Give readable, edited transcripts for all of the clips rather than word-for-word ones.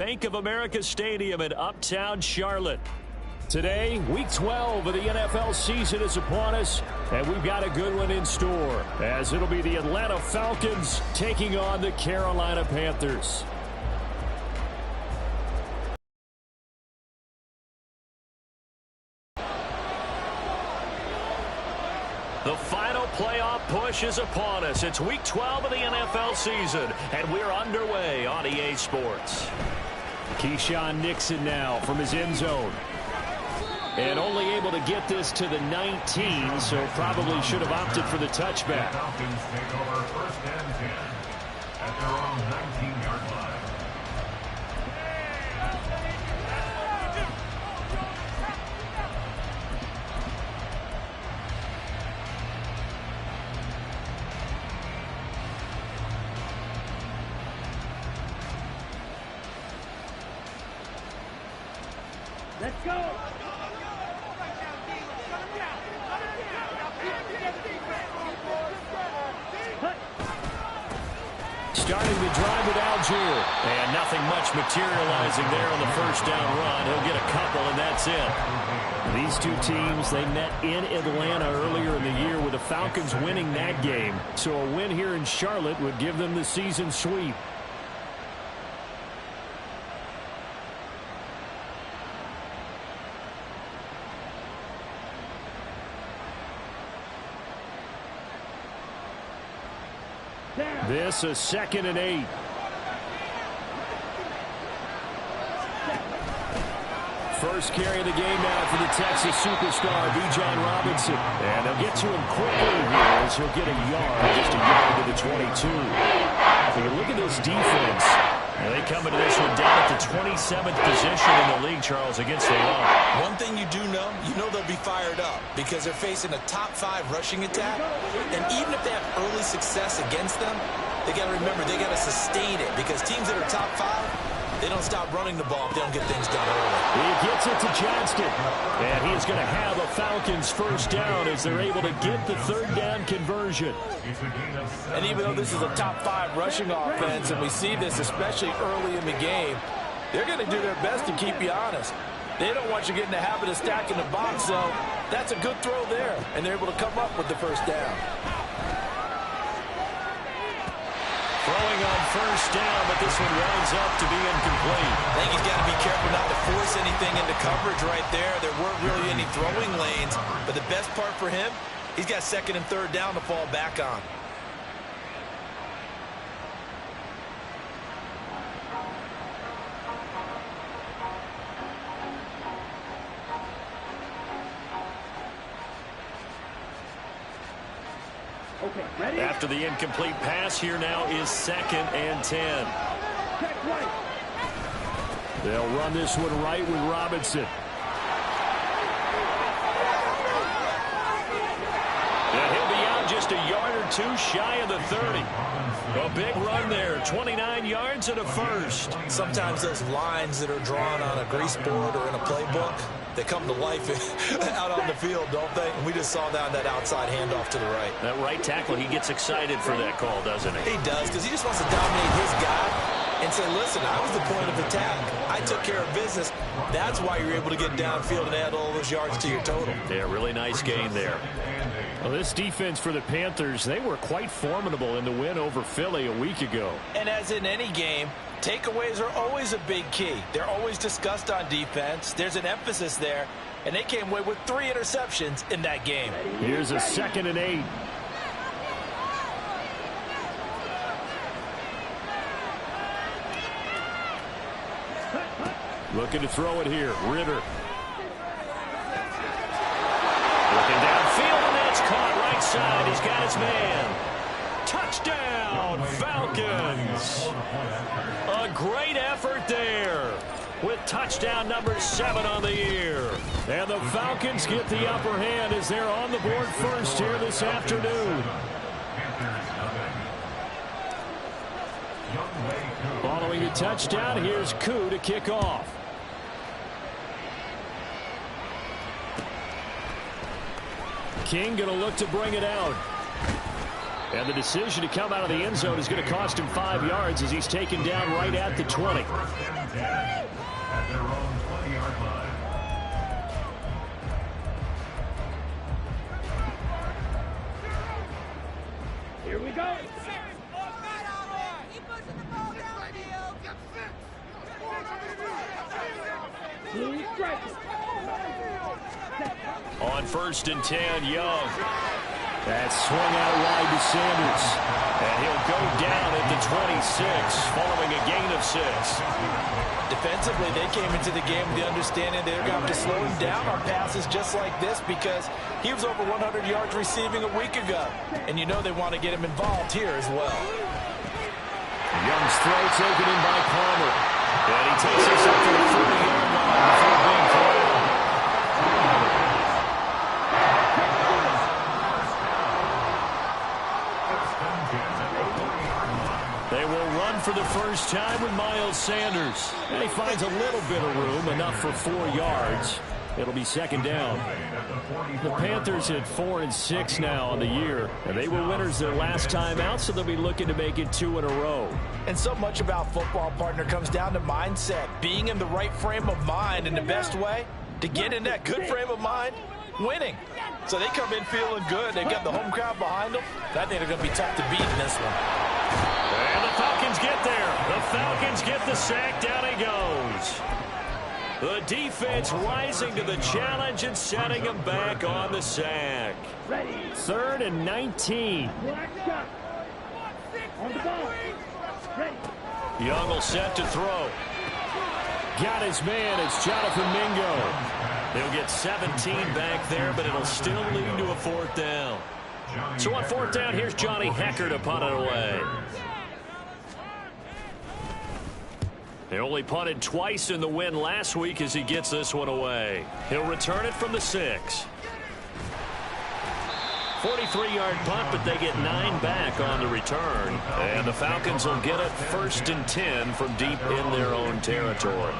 Bank of America Stadium in uptown Charlotte. Today, week 12 of the NFL season is upon us, and we've got a good one in store, as it'll be the Atlanta Falcons taking on the Carolina Panthers. The final playoff push is upon us. It's week 12 of the NFL season, and we're underway on EA Sports. Keyshawn Nixon now from his end zone. And only able to get this to the 19, so probably should have opted for the touchback. The Falcons take over first and 10 at their own 19-yard line. Let's go. Starting the drive with Algier. And nothing much materializing there on the first down run. He'll get a couple, and that's it. These two teams, they met in Atlanta earlier in the year with the Falcons winning that game. So a win here in Charlotte would give them the season sweep. This is 2nd and 8. First carry of the game now for the Texas superstar, Bijan Robinson. And they'll get to him quickly here as he'll get a yard, just a yard to the 22. If you look at this defense, they come into this one down at the 27th position in the league, Charles, against the run. One thing you do know, they'll be fired up because they're facing a top 5 rushing attack. And even if they have early success against them, they got to remember they got to sustain it because teams that are top 5, they don't stop running the ball if they don't get things done early. He gets it to Johnston. And he is going to have a Falcons first down as they're able to get the third down conversion. And even though this is a top 5 rushing offense, and we see this especially early in the game, they're going to do their best to keep you honest. They don't want you getting the habit of stacking the box, so that's a good throw there, and they're able to come up with the first down. Throwing on first down, but this one winds up to be incomplete. I think he's got to be careful not to force anything into coverage right there. There weren't really any throwing lanes, but the best part for him, he's got 2nd and 3rd down to fall back on. Okay, ready? After the incomplete pass, here now is 2nd and 10. Check right. They'll run this one right with Robinson. And he'll be out just a yard or two shy of the 30. A big run there, 29 yards and a first. Sometimes those lines that are drawn on a grease board or in a playbook, they come to life out on the field, don't they? And we just saw that outside handoff to the right. That right tackle, he gets excited for that call, doesn't he? He does, because he just wants to dominate his guy and say, listen, I was the point of attack. I took care of business. That's why you're able to get downfield and add all those yards to your total. Yeah, really nice gain there. Well, this defense for the Panthers, they were quite formidable in the win over Philly a week ago. And as in any game, takeaways are always a big key. They're always discussed on defense. There's an emphasis there, and they came away with 3 interceptions in that game. Here's a 2nd and 8. Looking to throw it here. Ritter. Looking downfield, and that's caught right side. He's got his man. Touchdown, Falcons. A great effort there with touchdown number 7 on the year. And the Falcons get the upper hand as they're on the board first here this afternoon. Following the touchdown, here's Koo to kick off. King going to look to bring it out. And the decision to come out of the end zone is going to cost him 5 yards as he's taken down right at the 20. First and 10 at their own 20-yard line. Here we go. Blue striker. On 1st and 10, Young. That's swung out wide to Sanders. And he'll go down at the 26 following a gain of 6. Defensively, they came into the game with the understanding they're going to have to slow him down on passes just like this because he was over 100 yards receiving a week ago. And you know they want to get him involved here as well. Young's throw taken in by Palmer. And he takes us up to the 40-yard line before being corralled. They will run for the first time with Miles Sanders. And he finds a little bit of room, enough for 4 yards. It'll be 2nd down. The Panthers at 4-6 now on the year. And they were winners their last time out, so they'll be looking to make it 2 in a row. And so much about football, partner, comes down to mindset. Being in the right frame of mind, and the best way to get in that good frame of mind, winning. So they come in feeling good. They've got the home crowd behind them. I think they're going to be tough to beat in this one. And the Falcons get there. The Falcons get the sack. Down he goes. The defense rising to the challenge and setting him back on the sack. Ready. 3rd and 19. Black shot. On the ball. Ready. Young will set to throw. Got his man. It's Jonathan Mingo. They'll get 17 back there, but it'll still lead to a 4th down. So on 4th down, here's Johnny Hecker to punt it away. They only punted twice in the win last week as he gets this one away. He'll return it from the 6. 43-yard punt, but they get 9 back on the return. And the Falcons will get it 1st and 10 from deep in their own territory.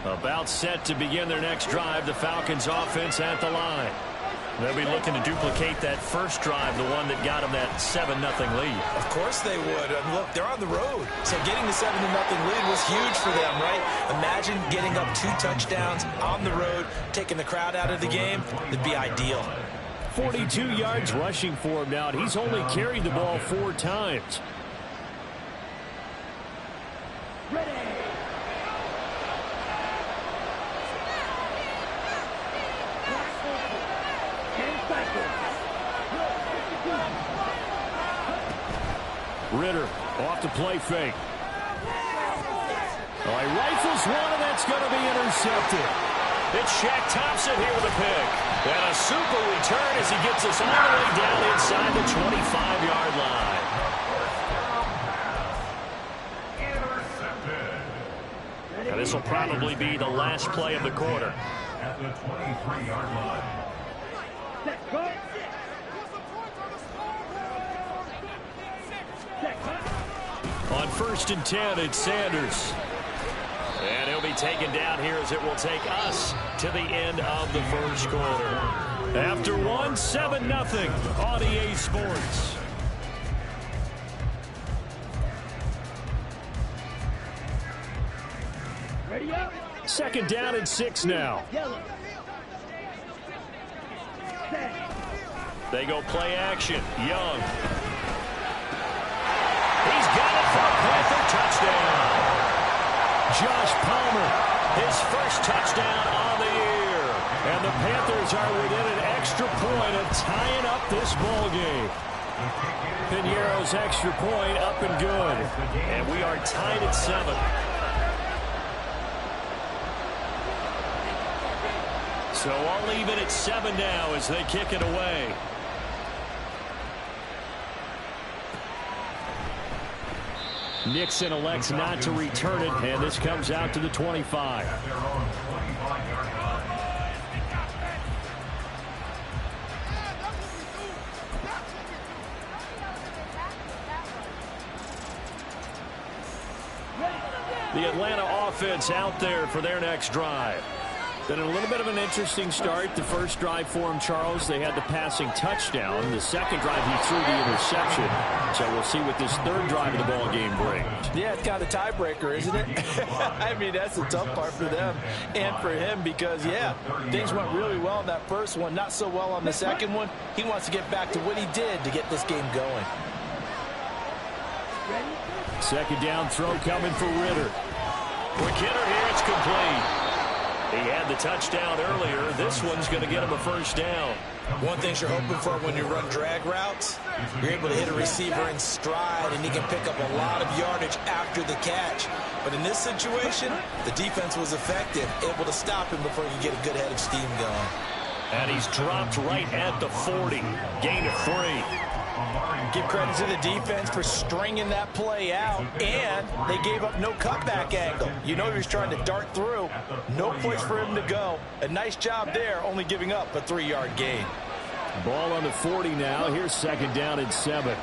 About set to begin their next drive, the Falcons offense at the line. They'll be looking to duplicate that first drive, the one that got them that 7-0 lead. Of course they would. Look, they're on the road. So getting the 7-0 lead was huge for them, right? Imagine getting up 2 touchdowns on the road, taking the crowd out of the game. It'd be ideal. 42 yards rushing for him now, and he's only carried the ball 4 times. Ready. Ritter off the play fake. Oh, he rifles one, and that's going to be intercepted. It's Shaq Thompson here with a pick. And a super return as he gets us all the way down inside the 25-yard line. And this will probably be the last play of the quarter. At the 23-yard line. Set, go. On 1st and 10, it's Sanders. And he'll be taken down here as it will take us to the end of the first quarter. After 7-0 on EA Sports. Ready up. 2nd down and 6 now. Yellow. Set. They go play action. Young. He's got it for a Panther touchdown. Josh Palmer, his first touchdown on the year. And the Panthers are within an extra point of tying up this ball game. Piñeiro's extra point up and good. And we are tied at 7. So all even at 7 now as they kick it away. Nixon elects not to return it, and this comes out to the 25. At their own 25-yard line. The Atlanta offense out there for their next drive. Been a little bit of an interesting start. The first drive for him, Charles, they had the passing touchdown. The second drive, he threw the interception. So we'll see what this third drive of the ball game brings. Yeah, it's kind of a tiebreaker, isn't it? I mean, that's the tough part for them and for him because, yeah, things went really well in that first one, not so well on the second one. He wants to get back to what he did to get this game going. Second down throw coming for Ritter. Quick hitter here, it's complete. He had the touchdown earlier. This one's going to get him a first down. One thing you're hoping for when you run drag routes, you're able to hit a receiver in stride, and he can pick up a lot of yardage after the catch. But in this situation, the defense was effective, able to stop him before he could get a good head of steam going. And he's dropped right at the 40. Gain of 3. Give credit to the defense for stringing that play out, and they gave up no cutback angle. You know he was trying to dart through. No place for him to go. A nice job there, only giving up a 3-yard gain. Ball on the 40 now. Here's second down and 7.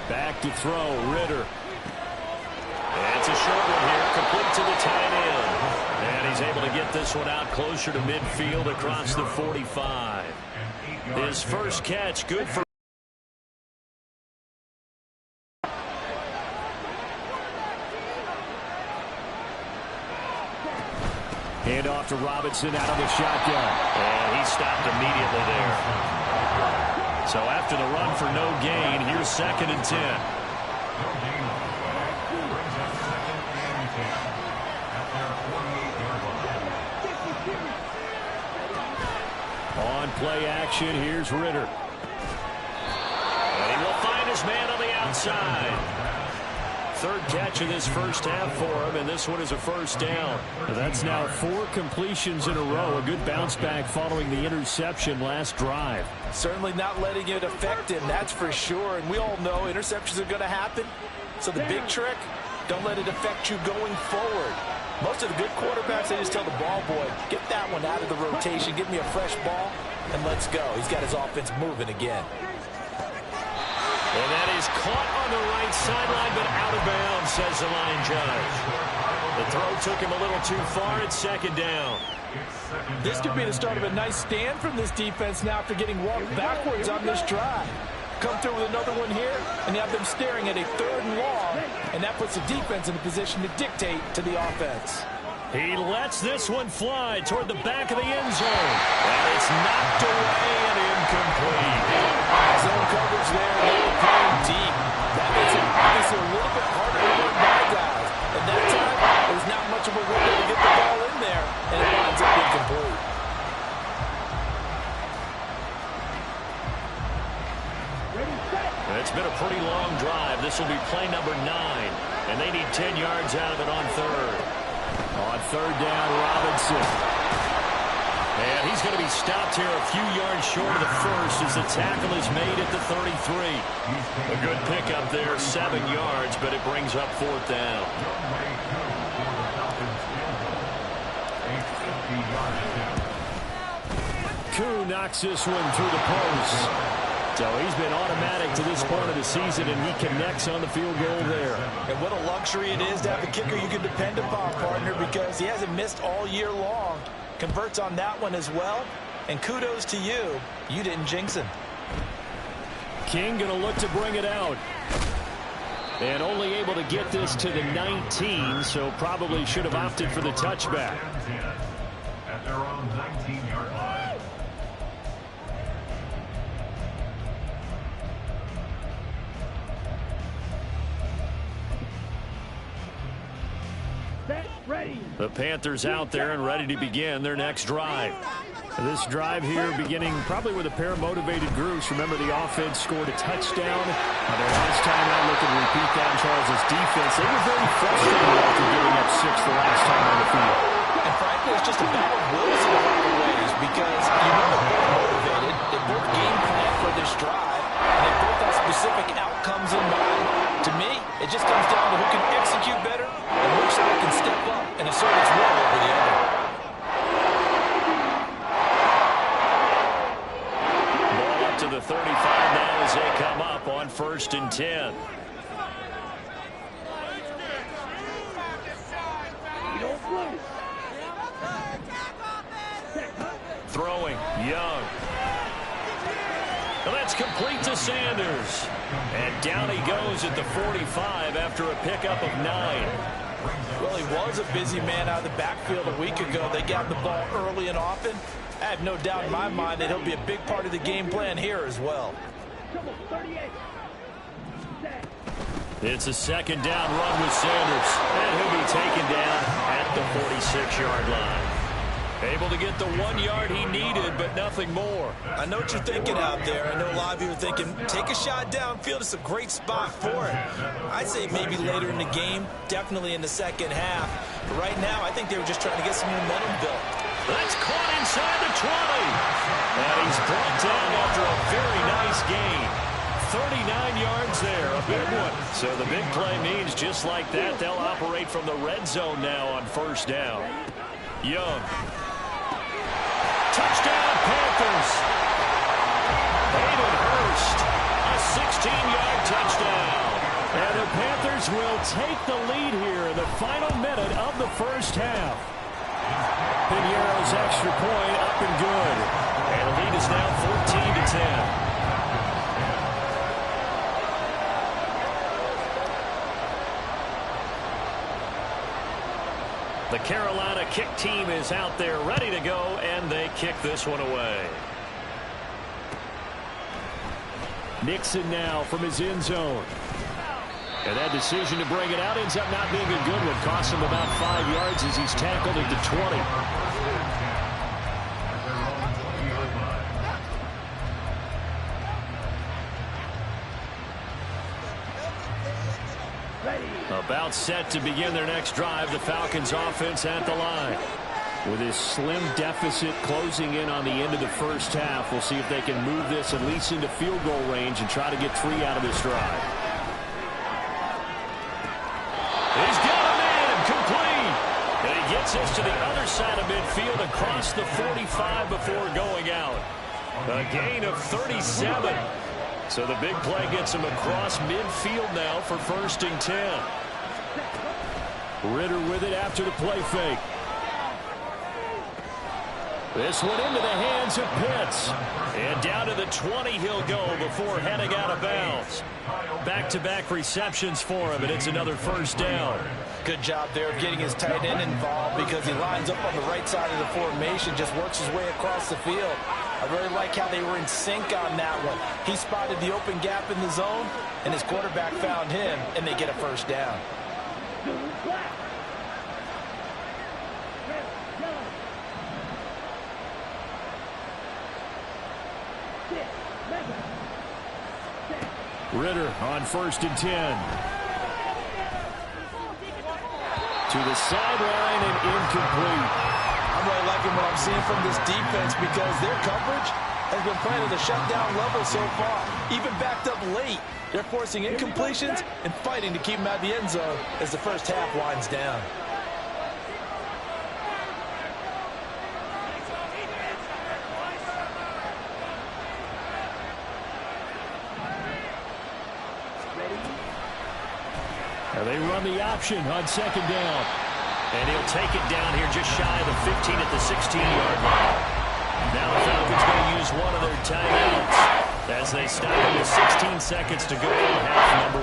Back to throw, Ritter. And it's a short one here, complete to the tight end. And he's able to get this one out closer to midfield across the 45. His first catch, good for. Hand off to Robinson out of the shotgun. And he stopped immediately there. So after the run for no gain, here's second and 10. On play action, here's Ritter. And he will find his man on the outside. Third catch of this first half for him, and this one is a first down. That's now 4 completions in a row. A good bounce back following the interception last drive. Certainly not letting it affect him, that's for sure. And we all know interceptions are going to happen. So the big trick, don't let it affect you going forward. Most of the good quarterbacks, they just tell the ball boy, get that one out of the rotation, give me a fresh ball, and let's go. He's got his offense moving again. And that is caught on the right sideline, but out of bounds, says the line judge. The throw took him a little too far. It's second down. This could be the start of a nice stand from this defense now after getting walked backwards on this drive. Come through with another one here, and you have them staring at a 3rd and long, and that puts the defense in a position to dictate to the offense. He lets this one fly toward the back of the end zone. And it's knocked away and incomplete. Zone coverage there, they were playing deep. That makes it obviously a little bit harder to run by guys. At that time, there's not much of a window to get the ball in there, and it winds up incomplete. It's been a pretty long drive. This will be play number 9, and they need 10 yards out of it on third. On third down, Robinson. And he's going to be stopped here a few yards short of the first as the tackle is made at the 33. A good pickup there, 7 yards, but it brings up 4th down. Koo knocks this one through the post. So he's been automatic to this point of the season, and he connects on the field goal there. And what a luxury it is to have a kicker you can depend upon, partner, because he hasn't missed all year long. Converts on that one as well. And kudos to you. You didn't jinx him. King going to look to bring it out. And only able to get this to the 19, so probably should have opted for the touchback. At their own 19-yard line. The Panthers out there and ready to begin their next drive. This drive here beginning probably with a pair of motivated groups. Remember, the offense scored a touchdown. Their last time out, looking to repeat that in Charles' defense. They were very frustrated after giving up 6 the last time on the field. And frankly, it's just a battle of wills in a lot of ways because you know they're both motivated. They both game plan for this drive, and they both have specific outcomes in mind. To me, it just comes down to who can execute better and which side can step up and assert its will over the other. Ball up to the 35 now as they come up on 1st and 10. throwing. Young. And that's complete to Sanders. And down he goes at the 45 after a pickup of 9. Well, he was a busy man out of the backfield a week ago. They got the ball early and often. I have no doubt in my mind that he'll be a big part of the game plan here as well. It's a second down run with Sanders. And he'll be taken down at the 46-yard line. Able to get the 1 yard he needed, but nothing more. I know what you're thinking out there. I know a lot of you are thinking, take a shot downfield. It's a great spot for it. I'd say maybe later in the game, definitely in the second half. But right now, I think they were just trying to get some momentum built. That's caught inside the 20. And he's brought down after a very nice gain. 39 yards there, a big one. So the big play means just like that, they'll operate from the red zone now on first down. Young. Touchdown, Panthers. Hayden Hurst, a 16-yard touchdown. And the Panthers will take the lead here in the final minute of the first half. Piñeiro's extra point up and good. And the lead is now 14-10. The Carolina kick team is out there ready to go, and they kick this one away. Nixon now from his end zone. And that decision to bring it out ends up not being a good one. Costs him about 5 yards as he's tackled at the 20. About set to begin their next drive, the Falcons offense at the line. With his slim deficit closing in on the end of the first half, we'll see if they can move this at least into field goal range and try to get 3 out of this drive. He's got a man, complete. And he gets us to the other side of midfield across the 45 before going out. A gain of 37. So the big play gets him across midfield now for 1st and 10. Ritter with it after the play fake. This one into the hands of Pitts. And down to the 20 he'll go before heading out of bounds. Back-to-back receptions for him, and it's another 1st down. Good job there of getting his tight end involved because he lines up on the right side of the formation, just works his way across the field. I really like how they were in sync on that one. He spotted the open gap in the zone, and his quarterback found him, and they get a 1st down. Ritter on 1st and 10. To the sideline and incomplete. I'm really liking what I'm seeing from this defense because their coverage has been playing at a shutdown level so far. Even backed up late, they're forcing incompletions and fighting to keep them out of the end zone as the first half winds down. And they run the option on 2nd down. And he'll take it down here just shy of the 15 at the 16-yard line. Now the Falcons going to use one of their timeouts as they stop him with 16 seconds to go in half number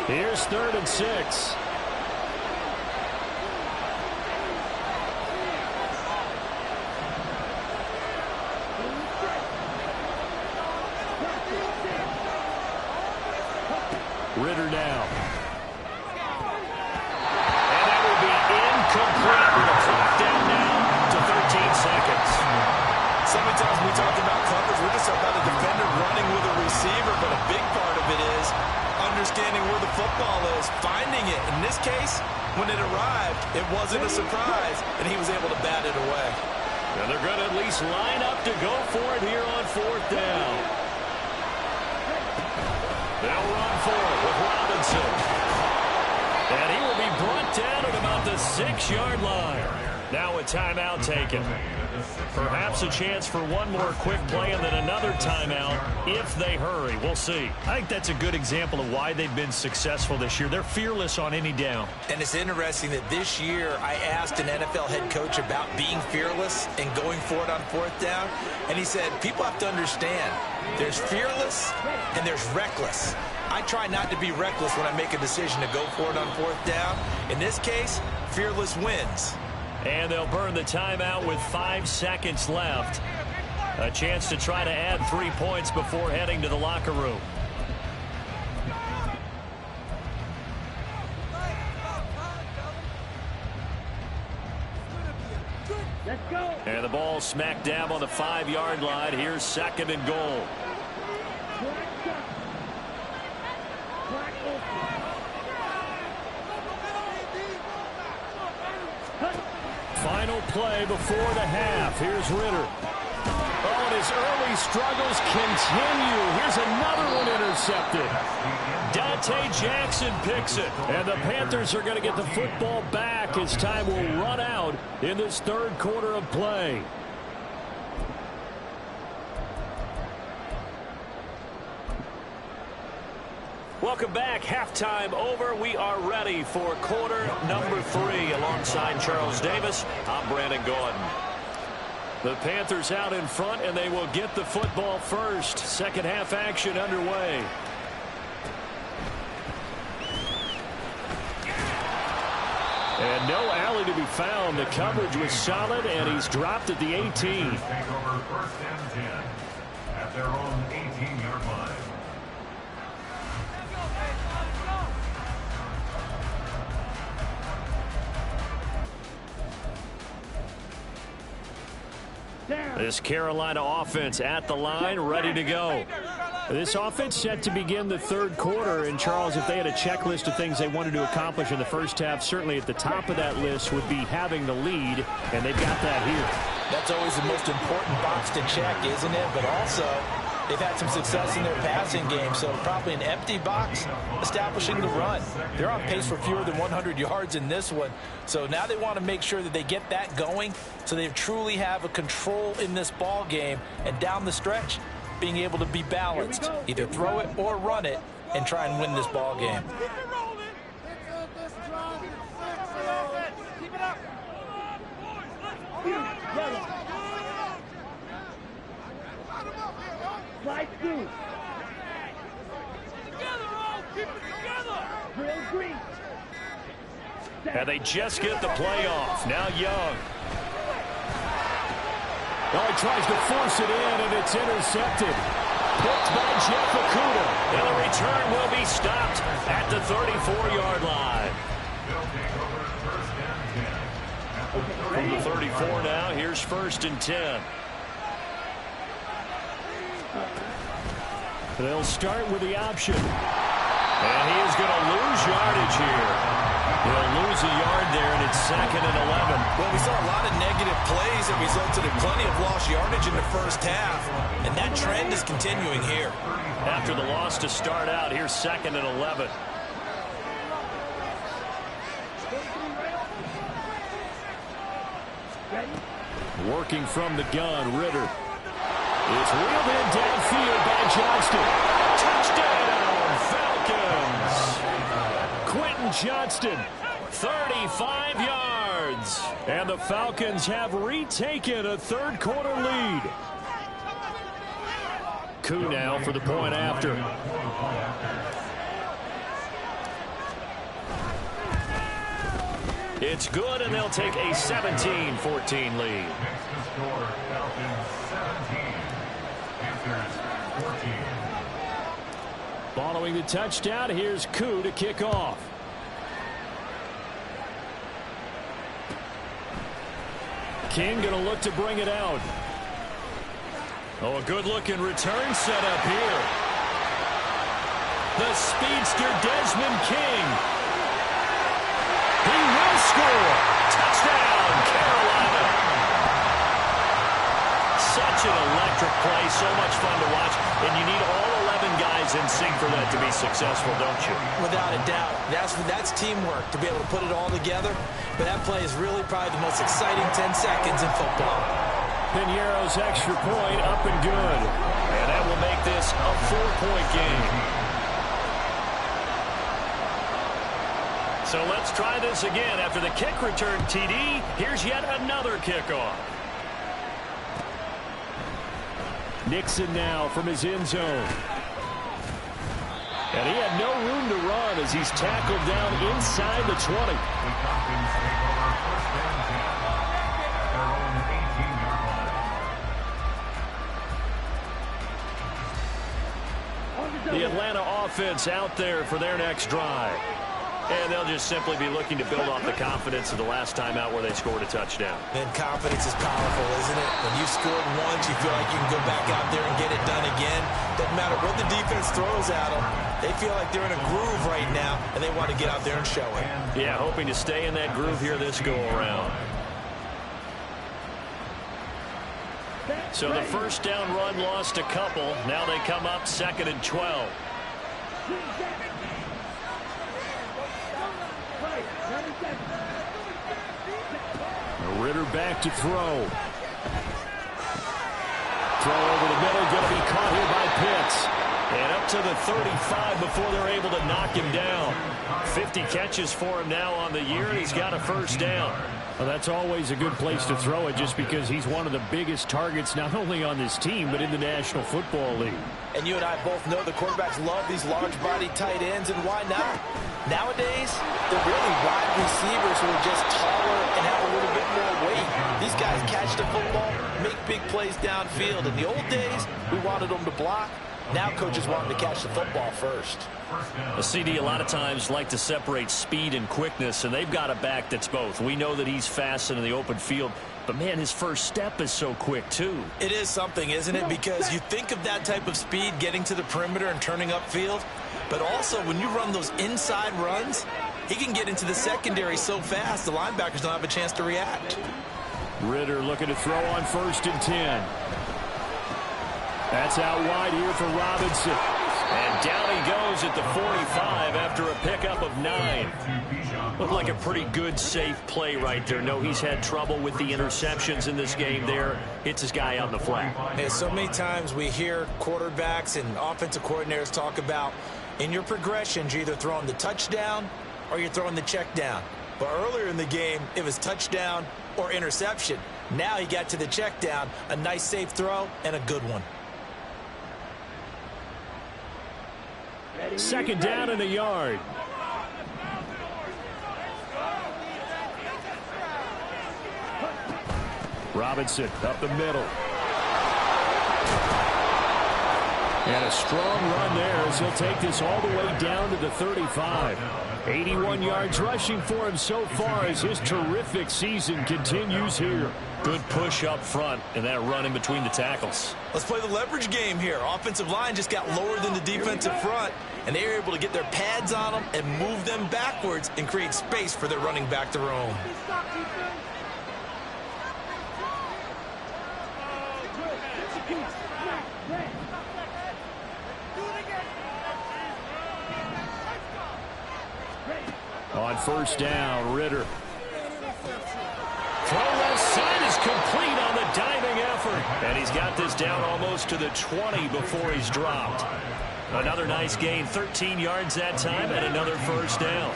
1. Here's 3rd and 6. Ritter now. And that will be incomplete with a clock down now to 13 seconds. So many times we talked about coverage, we're just about a defender running with a receiver, but a big part of it is understanding where the football is, finding it. In this case, when it arrived, it wasn't a surprise, and he was able to bat it away. And they're going to at least line up to go for it here on 4th down. They'll run for it with Robinson. And he will be brought down at about the 6-yard line. Now a timeout taken. Perhaps a chance for one more quick play and then another timeout if they hurry. We'll see. I think that's a good example of why they've been successful this year. They're fearless on any down. And it's interesting that this year I asked an NFL head coach about being fearless and going for it on fourth down. And he said, people have to understand, there's fearless and there's reckless. I try not to be reckless when I make a decision to go for it on fourth down. In this case, fearless wins. And they'll burn the timeout with 5 seconds left. A chance to try to add 3 points before heading to the locker room. Let's go. And the ball smack dab on the 5-yard line. Here's 2nd and goal. Final play before the half. Here's Ritter. Oh, and his early struggles continue. Here's another one intercepted. Dante Jackson picks it. And the Panthers are going to get the football back as time will run out in this third quarter of play. Welcome back. Halftime over. We are ready for quarter number 3. Alongside Charles Davis, I'm Brandon Gordon. The Panthers out in front, and they will get the football first. Second half action underway. And no alley to be found. The coverage was solid, and he's dropped at the 18. Take over 1st and 10 at their own 18-yard line. This Carolina offense at the line, ready to go. This offense set to begin the third quarter. And, Charles, if they had a checklist of things they wanted to accomplish in the first half, certainly at the top of that list would be having the lead, and they've got that here. That's always the most important box to check, isn't it? But also, they've had some success in their passing game, so probably an empty box establishing the run. They're on pace for fewer than 100 yards in this one. So now they want to make sure that they get that going so they truly have a control in this ball game. And down the stretch, being able to be balanced. Either throw it or run it and try and win this ball game. Slide through. Together, all. Keep it together. Real green. And they just get the play off. Now Young. Oh, he tries to force it in, and it's intercepted. Picked by Jeff Okudah. And the return will be stopped at the 34-yard line. From the 34 now, here's 1st and 10. They'll start with the option. And he is going to lose yardage here. He'll lose a yard there, and it's 2nd and 11. Well, we saw a lot of negative plays that resulted in plenty of lost yardage in the first half. And that trend is continuing here. After the loss to start out, here's 2nd and 11. Working from the gun, Ritter. It's reeled in downfield by Johnston. Touchdown, Falcons! Quentin Johnston, 35 yards. And the Falcons have retaken a third quarter lead. Koo now for the point after. It's good, and they'll take a 17-14 lead. Following the touchdown, here's Koo to kick off. King going to look to bring it out. Oh, a good-looking return set up here. The speedster Desmond King. He will score. Touchdown, Carolina. Such an electric play, so much fun to watch, and you need all 11 guys guys in sync for that to be successful, don't you? Without a doubt. That's teamwork to be able to put it all together. But that play is really probably the most exciting 10 seconds in football. Piñeiro's extra point up and good. And that will make this a 4-point game. So let's try this again. After the kick return TD, here's yet another kickoff. Nixon now from his end zone. And he had no room to run as he's tackled down inside the 20. The Atlanta offense out there for their next drive. And they'll just simply be looking to build off the confidence of the last time out where they scored a touchdown. And confidence is powerful, isn't it? When you scored once, you feel like you can go back out there and get it done again. Doesn't matter what the defense throws at them. They feel like they're in a groove right now, and they want to get out there and show it. Yeah, hoping to stay in that groove here this go-around. So the first down run lost a couple. Now they come up 2nd and 12. Ritter back to throw. Throw over the middle, going to be caught here by Pitts. And up to the 35 before they're able to knock him down. 50 catches for him now on the year, and he's got a first down. Well, that's always a good place to throw it just because he's one of the biggest targets not only on this team but in the National Football League. And you and I both know the quarterbacks love these large-body tight ends, and why not? Nowadays, they're really wide receivers who are just taller and have a little bit more weight. These guys catch the football, make big plays downfield. In the old days, we wanted them to block. Now coaches want them to catch the football first. A CD a lot of times like to separate speed and quickness, and they've got a back that's both. We know that he's fast in the open field, but, man, his first step is so quick, too. It is something, isn't it? Because you think of that type of speed getting to the perimeter and turning upfield, but also when you run those inside runs, he can get into the secondary so fast the linebackers don't have a chance to react. Ritter looking to throw on 1st and 10. That's out wide here for Robinson. And down he goes at the 45 after a pickup of 9. Looked like a pretty good, safe play right there. No, he's had trouble with the interceptions in this game there. Hits his guy out in the flat. Hey, so many times we hear quarterbacks and offensive coordinators talk about in your progressions, you're either throwing the touchdown or you're throwing the check down. But earlier in the game, it was touchdown or interception. Now he got to the check down, a nice safe throw and a good one. 2nd down and a yard. Robinson up the middle. And a strong run there as he'll take this all the way down to the 35. 81 yards rushing for him so far as his terrific season continues here. Good push up front and that run in between the tackles. Let's play the leverage game here. Offensive line just got lower than the defensive front, and they were able to get their pads on them and move them backwards and create space for their running back to roam. On 1st down, Ritter. Throw left side is complete on the diving effort. And he's got this down almost to the 20 before he's dropped. Another nice gain, 13 yards that time, and another first down.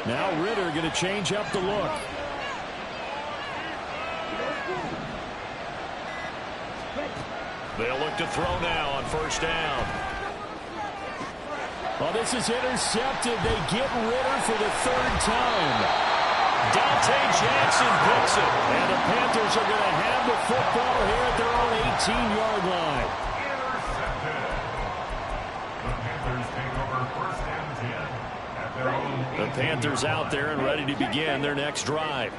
Now Ritter going to change up the look. They'll look to throw now on 1st down. Well, this is intercepted. They get Ritter for the 3rd time. Dante Jackson picks it. And the Panthers are going to have the football here at their own 18-yard line. The Panthers take over 1st and 10 at their own 18. The Panthers out there and ready to begin their next drive.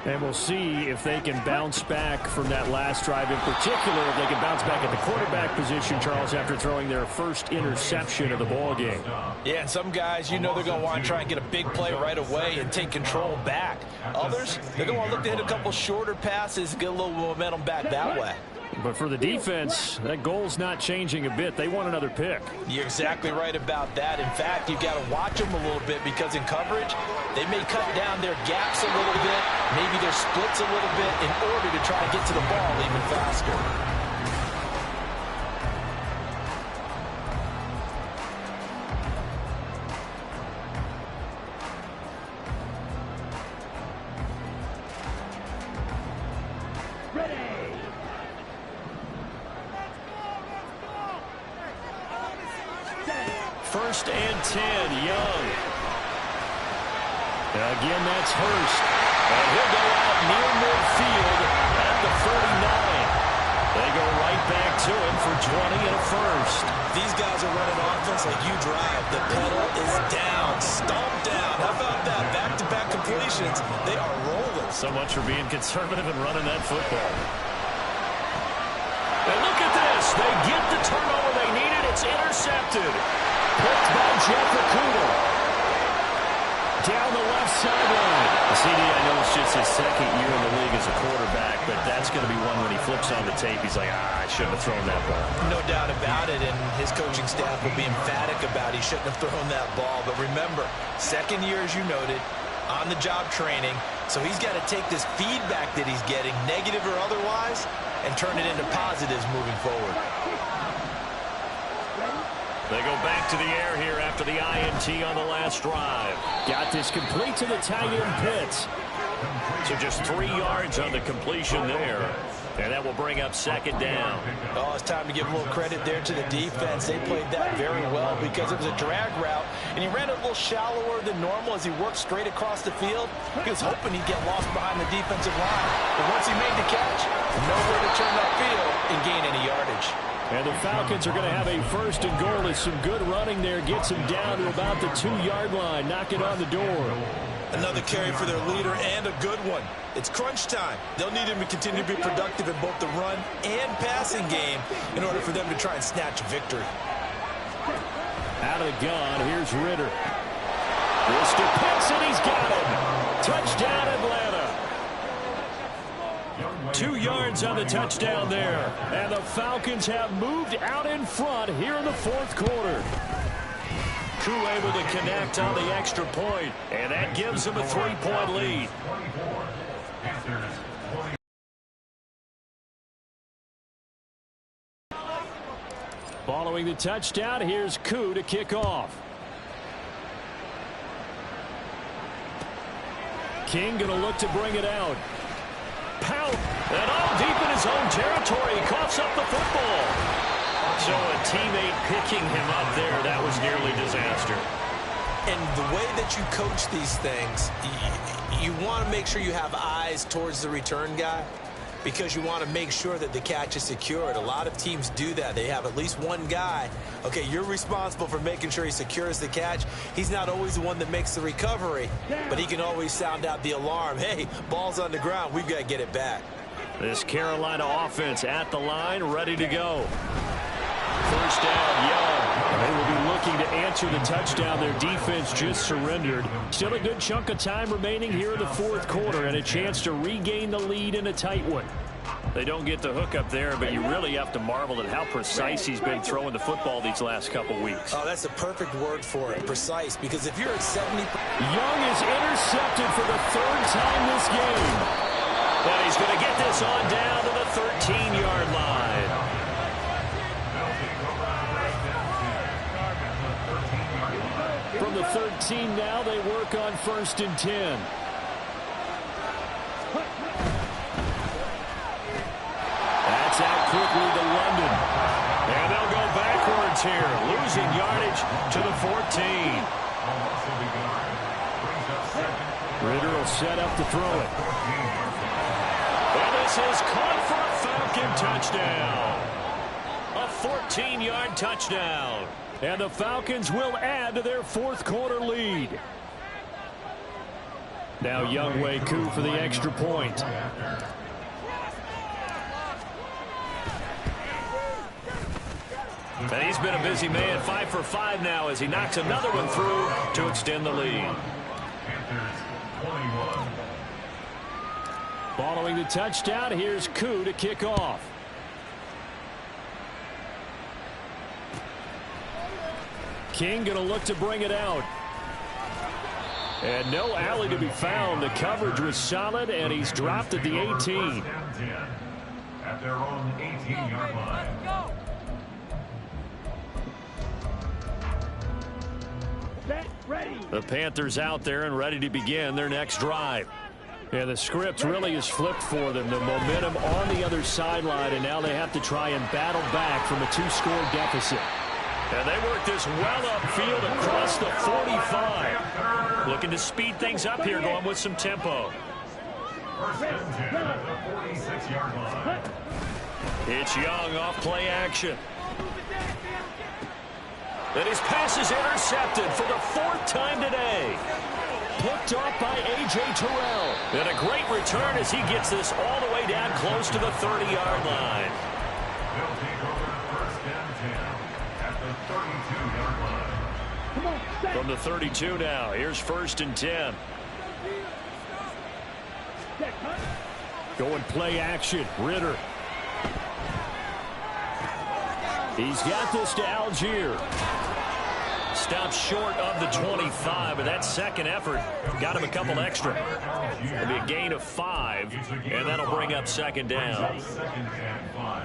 And we'll see if they can bounce back from that last drive, in particular, if they can bounce back at the quarterback position, Charles, after throwing their first interception of the ball game. Yeah, and some guys, you know they're going to want to try and get a big play right away and take control back. Others, they're going to want to look to hit a couple shorter passes and get a little momentum back that way. But for the defense, that goal's not changing a bit. They want another pick. You're exactly right about that. In fact, you've got to watch them a little bit because in coverage, they may cut down their gaps a little bit, maybe their splits a little bit in order to try to get to the ball even faster. First and 10, Young. Again, that's Hurst. And he'll go out near midfield at the 49. They go right back to him for 20 and a first. These guys are running offense like you drive. The pedal is down, stomped down. How about that? Back-to-back completions. They are rolling. So much for being conservative and running that football. And look at this. They get the turnover they needed. It's intercepted. Picked by Jeff Okuda. Down the left sideline. CD, I know it's just his second year in the league as a quarterback, but that's going to be one when he flips on the tape. He's like, I shouldn't have thrown that ball. No doubt about it, and his coaching staff will be emphatic about he shouldn't have thrown that ball. But remember, second year, as you noted, on-the-job training, so he's got to take this feedback that he's getting, negative or otherwise, and turn it into positives moving forward. They go back to the air here after the INT on the last drive. Got this complete to the tight end Pitts. So just 3 yards on the completion there. And that will bring up second down. Oh, it's time to give a little credit there to the defense. They played that very well because it was a drag route, and he ran it a little shallower than normal as he worked straight across the field. He was hoping he'd get lost behind the defensive line. But once he made the catch, nowhere to turn upfield and gain any yardage. And the Falcons are going to have a first and goal as some good running there gets him down to about the 2-yard line. Knock it on the door. Another carry for their leader and a good one. It's crunch time. They'll need him to continue to be productive in both the run and passing game in order for them to try and snatch a victory. Out of the gun, here's Ritter. Mr. Pitts, and he's got him. Touchdown, Atlanta. 2 yards on the touchdown there. And the Falcons have moved out in front here in the fourth quarter. Koo able to connect on the extra point, and that gives them a 3-point lead. Following the touchdown, here's Koo to kick off. King going to look to bring it out. Pout, and all deep in his own territory, he coughs up the football. So a teammate picking him up there, that was nearly disaster. And the way that you coach these things, you want to make sure you have eyes towards the return guy because you want to make sure that the catch is secured. A lot of teams do that. They have at least one guy. Okay, you're responsible for making sure he secures the catch. He's not always the one that makes the recovery, but he can always sound out the alarm. Hey, ball's on the ground. We've got to get it back. This Carolina offense at the line, ready to go. First down, Young. They will be looking to answer the touchdown. Their defense just surrendered. Still a good chunk of time remaining here in the fourth quarter and a chance to regain the lead in a tight one. They don't get the hook up there, but you really have to marvel at how precise he's been throwing the football these last couple weeks. Oh, that's a perfect word for it, precise, because if you're at 70... Young is intercepted for the 3rd time this game. But he's going to get this on down to the 13-yard line. From the 13 now, they work on 1st and 10. That's out quickly to London. And they'll go backwards here, losing yardage to the 14. Ritter will set up to throw it. And this is caught for a Falcon touchdown. A 14-yard touchdown. And the Falcons will add to their fourth quarter lead. Now Younghoe Koo for the extra point. And he's been a busy man, 5 for 5 now as he knocks another one through to extend the lead. Following the touchdown, here's Koo to kick off. King going to look to bring it out. And no alley to be found. The coverage was solid, and he's dropped at the 18. At their own 18-yard line. The Panthers out there and ready to begin their next drive. Yeah, the script really is flipped for them. The momentum on the other sideline, and now they have to try and battle back from a 2-score deficit. And they work this well upfield across the 45. Looking to speed things up here, going with some tempo. First and 10 at the 46-yard line. It's Young off play action. And his pass is intercepted for the 4th time today. Picked off by A.J. Terrell. And a great return as he gets this all the way down close to the 30-yard line. They'll take over first and 10 at the 32-yard line. From the 32 now, here's 1st and 10. Going play action. Ritter. He's got this to Algier. Stopped short of the 25, but that second effort got him a couple extra. It'll be a gain of 5, and that'll bring up 2nd down. Second and 5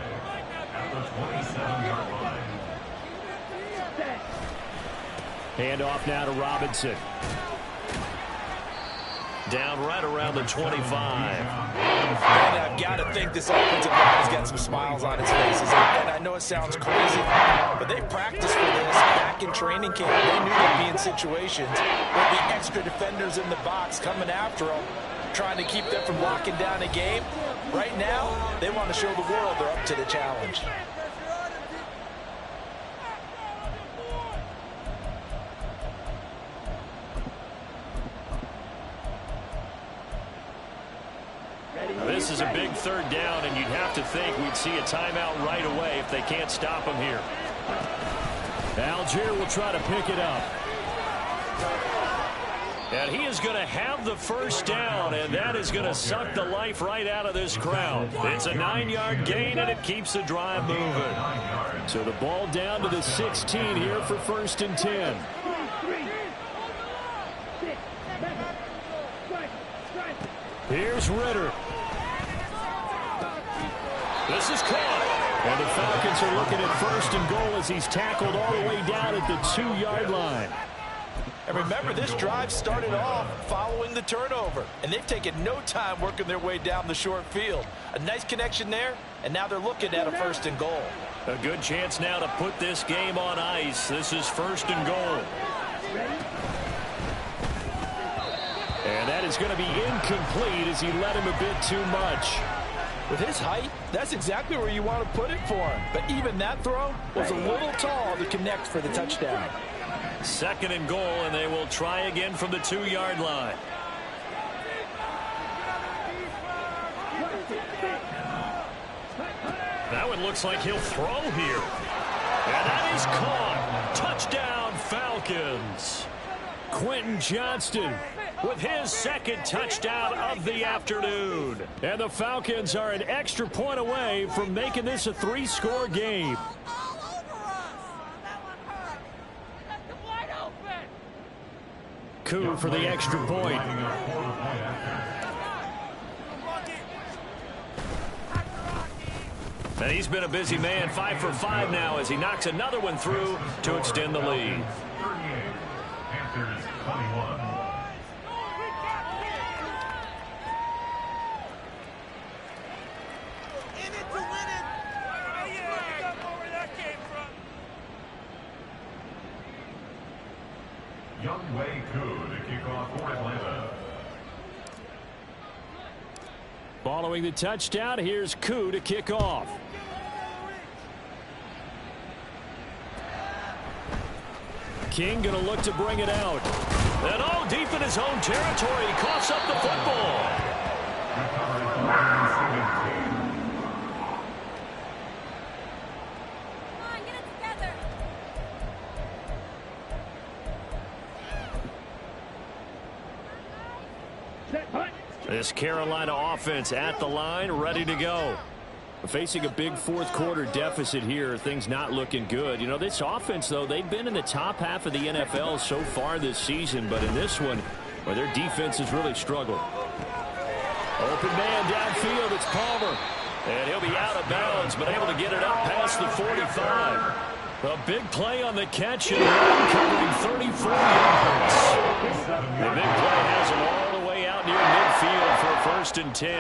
at the 27-yard line. Handoff now to Robinson. Down right around the 25. And I've got to think this offensive line has got some smiles on its faces. And I know it sounds crazy, but they practiced for this back in training camp. They knew they'd be in situations. There'd be extra defenders in the box coming after them, trying to keep them from locking down a game. Right now, they want to show the world they're up to the challenge. This is a big 3rd down, and you'd have to think we'd see a timeout right away if they can't stop him here. Algier will try to pick it up. And he is going to have the 1st down, and that is going to suck the life right out of this crowd. It's a 9-yard gain, and it keeps the drive moving. So the ball down to the 16 here for 1st and 10. Here's Ritter. This is caught. And the Falcons are looking at 1st and goal as he's tackled all the way down at the 2-yard line. And remember, this drive started off following the turnover, and they've taken no time working their way down the short field. A nice connection there, and now they're looking at a 1st and goal. A good chance now to put this game on ice. This is 1st and goal. And that is going to be incomplete as he led him a bit too much. With his height, that's exactly where you want to put it for him. But even that throw was a little tall to connect for the touchdown. 2nd and goal, and they will try again from the 2-yard line. That one looks like he'll throw here. And that is caught. Touchdown, Falcons. Quentin Johnston with his 2nd touchdown of the afternoon. And the Falcons are an extra point away from making this a 3-score game. Koo for the extra point. And he's been a busy man, 5 for 5 now as he knocks another one through to extend the lead. 38, Panthers 21. Younghoe Koo to kick off for Atlanta. Following the touchdown, here's Koo to kick off. King going to look to bring it out. And all deep in his own territory, he coughs up the football. This Carolina offense at the line, ready to go. Facing a big fourth quarter deficit here, things not looking good. You know, this offense, though, they've been in the top half of the NFL so far this season, but in this one, well, their defense has really struggled. Open man downfield, it's Palmer. And he'll be out of bounds, but able to get it up past the 45. A big play on the catch and covering 34 yards. The big play has him all the way out near midfield for a 1st and 10.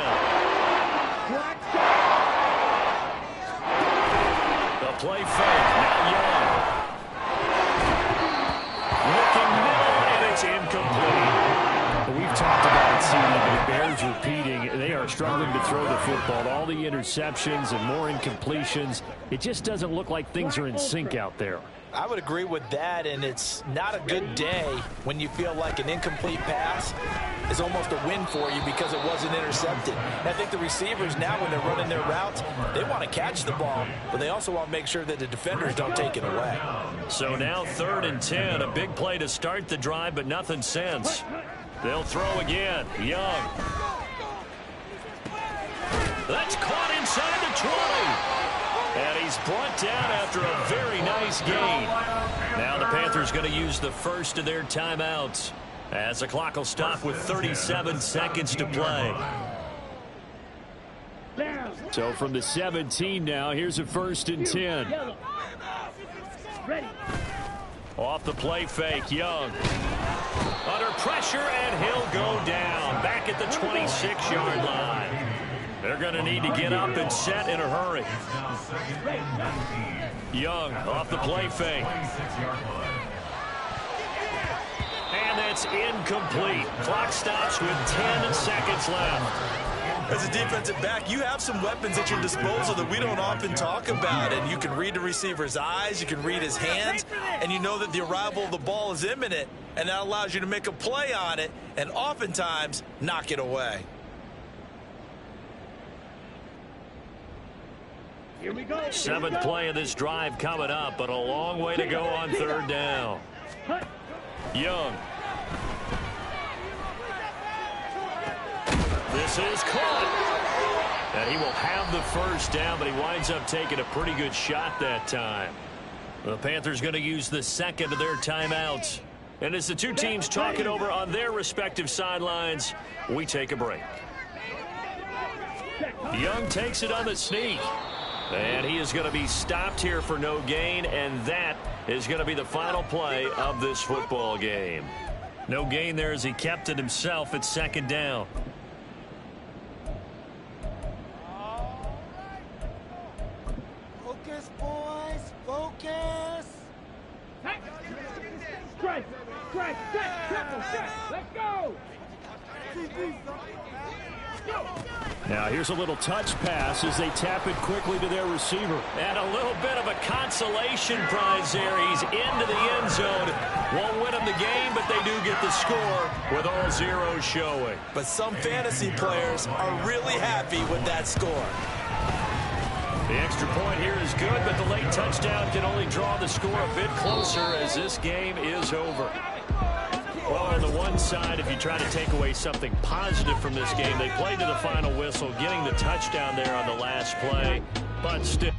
The play fake, now Young. Looking middle, and it's incomplete. We've talked about it, seeing the Bears repeating. They are struggling to throw the football. All the interceptions and more incompletions. It just doesn't look like things are in sync out there. I would agree with that, and it's not a good day when you feel like an incomplete pass is almost a win for you because it wasn't intercepted. And I think the receivers now, when they're running their routes, they want to catch the ball, but they also want to make sure that the defenders don't take it away. So now 3rd and 10, a big play to start the drive, but nothing since. They'll throw again. Young. That's caught inside the 20. And he's brought down after a very nice gain. Now the Panthers going to use the first of their timeouts as the clock will stop with 37 seconds to play. So from the 17 now, here's a 1st and 10. Off the play fake, Young. Under pressure, and he'll go down. Back at the 26-yard line. They're going to need to get up and set in a hurry. Young off the play fake. And that's incomplete. Clock stops with 10 seconds left. As a defensive back, you have some weapons at your disposal that we don't often talk about. And you can read the receiver's eyes, you can read his hands, and you know that the arrival of the ball is imminent. And that allows you to make a play on it and oftentimes knock it away. Here we go. 7th play of this drive coming up, but a long way to go on 3rd down. Young. This is caught. And he will have the 1st down, but he winds up taking a pretty good shot that time. The Panthers going to use the 2nd of their timeouts. And as the two teams talk it over on their respective sidelines, we take a break. Young takes it on the sneak. And he is going to be stopped here for no gain, and that is going to be the final play of this football game. No gain there as he kept it himself at 2nd down. Focus, boys. Focus. Strike. Strike. Triple. Let's go. Now here's a little touch pass as they tap it quickly to their receiver. And a little bit of a consolation prize there. He's into the end zone. Won't win him the game, but they do get the score with all zeros showing. But some fantasy players are really happy with that score. The extra point here is good, but the late touchdown can only draw the score a bit closer as this game is over. Well, on the one side, if you try to take away something positive from this game, they played to the final whistle, getting the touchdown there on the last play, but still.